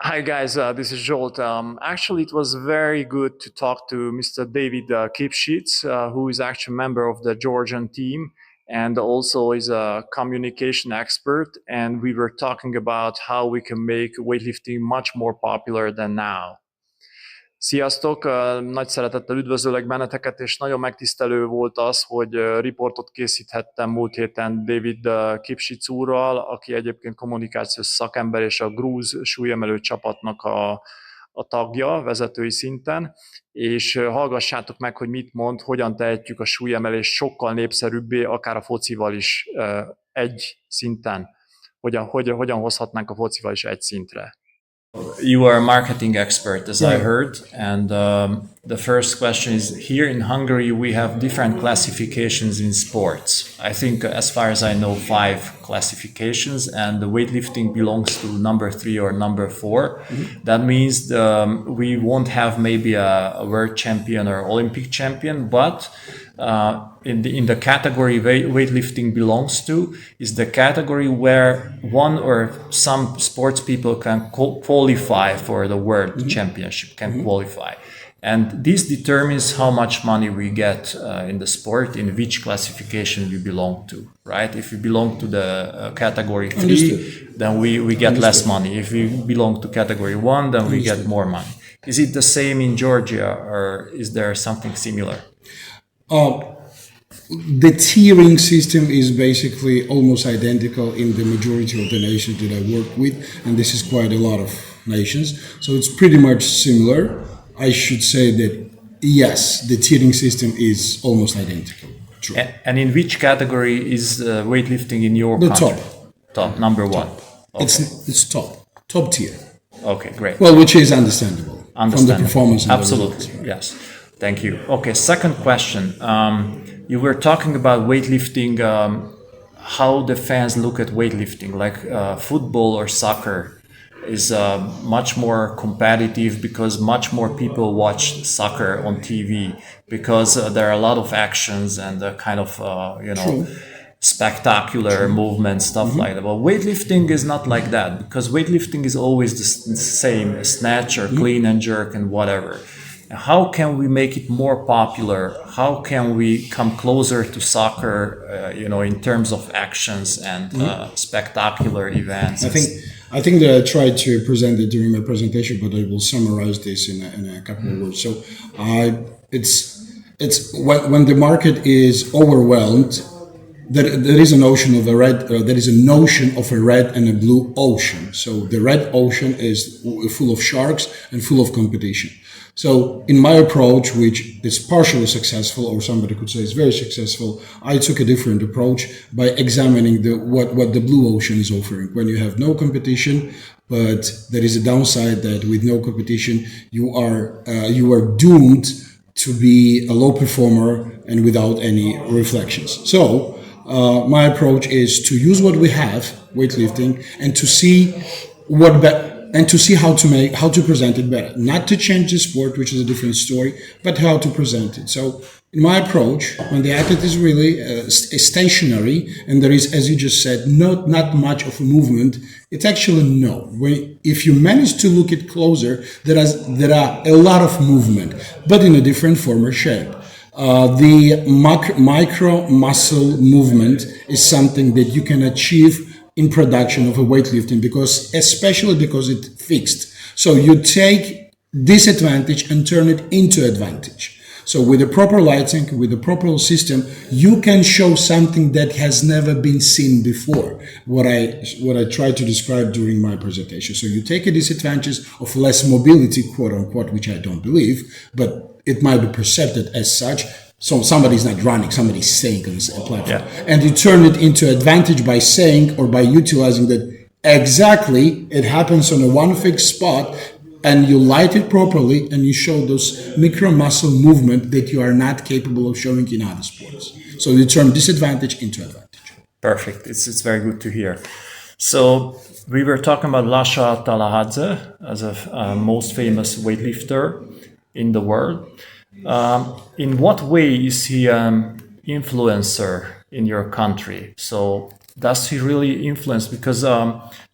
Hi guys, this is Jolt. Actually, it was very good to talk to Mr. David Kipshidze, who is actually a member of the Georgian team and also is a communication expert. And we were talking about how we can make weightlifting much more popular than now. Sziasztok! Nagy szeretettel üdvözöllek benneteket, és nagyon megtisztelő volt az, hogy riportot készíthettem múlt héten David Kipshidze úrral, aki egyébként kommunikációs szakember és a grúz súlyemelő csapatnak a tagja vezetői szinten, és hallgassátok meg, hogy mit mond, hogyan tehetjük a súlyemelést sokkal népszerűbbé, akár a focival is egy szinten, hogyan hozhatnánk a focival is egy szintre. You are a marketing expert, as I heard. And the first question is, here in Hungary, we have different classifications in sports. I think, as far as I know, 5 classifications, and the weightlifting belongs to number 3 or number 4. Mm-hmm. That means we won't have maybe a world champion or Olympic champion, but in the category weightlifting belongs to is the category where one or some sports people can qualify for the world championship, can qualify. And this determines how much money we get in the sport, in which classification we belong to, right? If we belong to the category 3, then we get less money. If we belong to category 1, then we get more money. Is it the same in Georgia, or is there something similar? The tiering system is basically almost identical in the majority of the nations that I work with, and this is quite a lot of nations. So it's pretty much similar. I should say that, yes, the tiering system is almost identical. True. And in which category is weightlifting in your country? Top, number 1. Okay. It's top tier. Okay, great. Well, which is understandable. From the performance. Absolutely, yes. Thank you. Okay, second question. You were talking about weightlifting, how the fans look at weightlifting, like football or soccer is much more competitive because much more people watch soccer on TV because there are a lot of actions and kind of, spectacular movements, stuff like that. But weightlifting is not like that because weightlifting is always the same, snatch or clean and jerk and whatever. How can we make it more popular? How can we come closer to soccer, in terms of actions and spectacular events? I think that I tried to present it during my presentation, but I will summarize this in a couple of words. So, it's when the market is overwhelmed. There is a notion of a red and a blue ocean. So the red ocean is full of sharks and full of competition. So in my approach, which is partially successful, or somebody could say is very successful, I took a different approach by examining what the blue ocean is offering. When you have no competition, but there is a downside that with no competition, you are doomed to be a low performer and without any reflections. So my approach is to use what we have, weightlifting, and to see how to present it better. Not to change the sport, which is a different story, but how to present it. So in my approach, when the athlete is really stationary and there is, as you just said, not much of a movement, it's actually no. If you manage to look it closer, there are a lot of movement, but in a different form or shape. The micro muscle movement is something that you can achieve in production of a weightlifting especially because it's fixed. So you take disadvantage and turn it into advantage. So with the proper lighting, with the proper system, you can show something that has never been seen before. What I tried to describe during my presentation. So you take a disadvantage of less mobility, quote unquote, which I don't believe, but it might be perceived as such. So somebody's not running, somebody's saying on the platform. Yeah. And you turn it into advantage by saying or by utilizing that exactly it happens on a one fixed spot, and you light it properly and you show those micro muscle movement that you are not capable of showing in other sports. So you turn disadvantage into advantage. Perfect. It's very good to hear. So we were talking about Lasha Talakhadze as a most famous weightlifter in the world. In what way is he an influencer in your country? So does he really influence? Because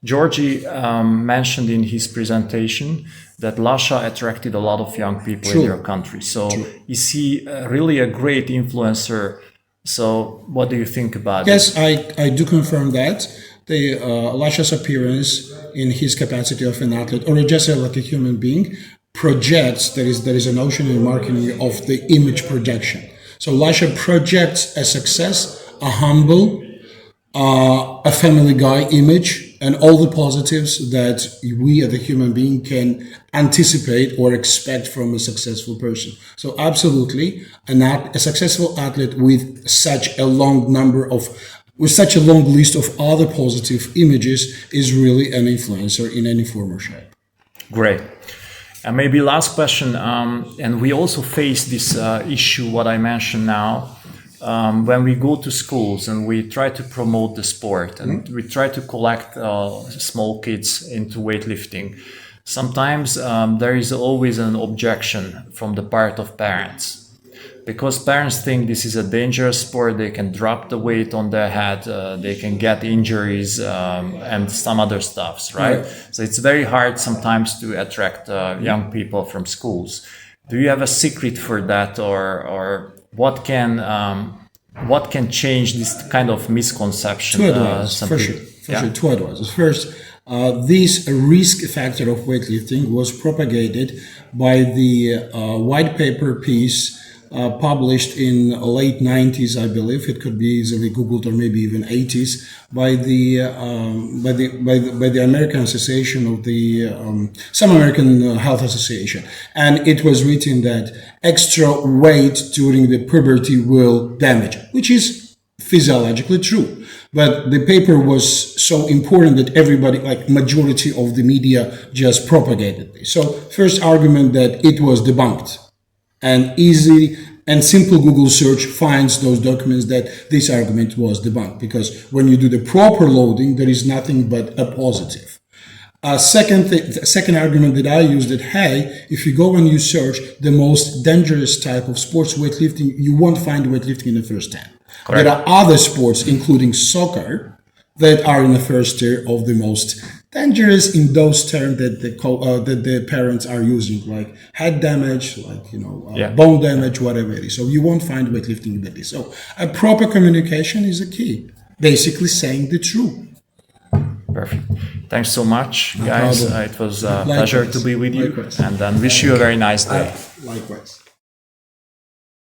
Georgie mentioned in his presentation that Lasha attracted a lot of young people in your country. So is he really a great influencer? So what do you think about it? Yes, I do confirm that. The Lasha's appearance in his capacity of an athlete or just like a human being projects, there is a notion in marketing of the image projection. So Lasha projects a success, a humble, a family guy image, and all the positives that we as a human being can anticipate or expect from a successful person. So absolutely, a successful athlete with such a long list of other positive images is really an influencer in any form or shape. Great. And maybe last question, and we also face this issue, what I mentioned now, when we go to schools and we try to promote the sport and we try to collect small kids into weightlifting. Sometimes there is always an objection from the part of parents. Because parents think this is a dangerous sport, they can drop the weight on their head, they can get injuries and some other stuffs, right? So it's very hard sometimes to attract young people from schools. Do you have a secret for that, or what can change this kind of misconception? Two advices, for sure. Two advices. First, this risk factor of weightlifting was propagated by the white paper piece published in late 90s, I believe. It could be easily Googled, or maybe even 80s, by the American Association of the some American Health Association, and it was written that extra weight during the puberty will damage, which is physiologically true. But the paper was so important that everybody, like majority of the media, just propagated this. So first argument that it was debunked. And easy and simple Google search finds those documents that this argument was debunked, because when you do the proper loading, there is nothing but a positive. Second argument that I used, that hey, if you go and you search the most dangerous type of sports, weightlifting, you won't find weightlifting in the first 10. Correct. There are other sports, including soccer, that are in the first tier of the most dangerous in those terms that the parents are using, like head damage, like bone damage, whatever it is. So you won't find weightlifting in that list. So a proper communication is a key. Basically saying the truth. Perfect. Thanks so much, guys. It was a pleasure to be with you, and then wish you a very nice day. Likewise.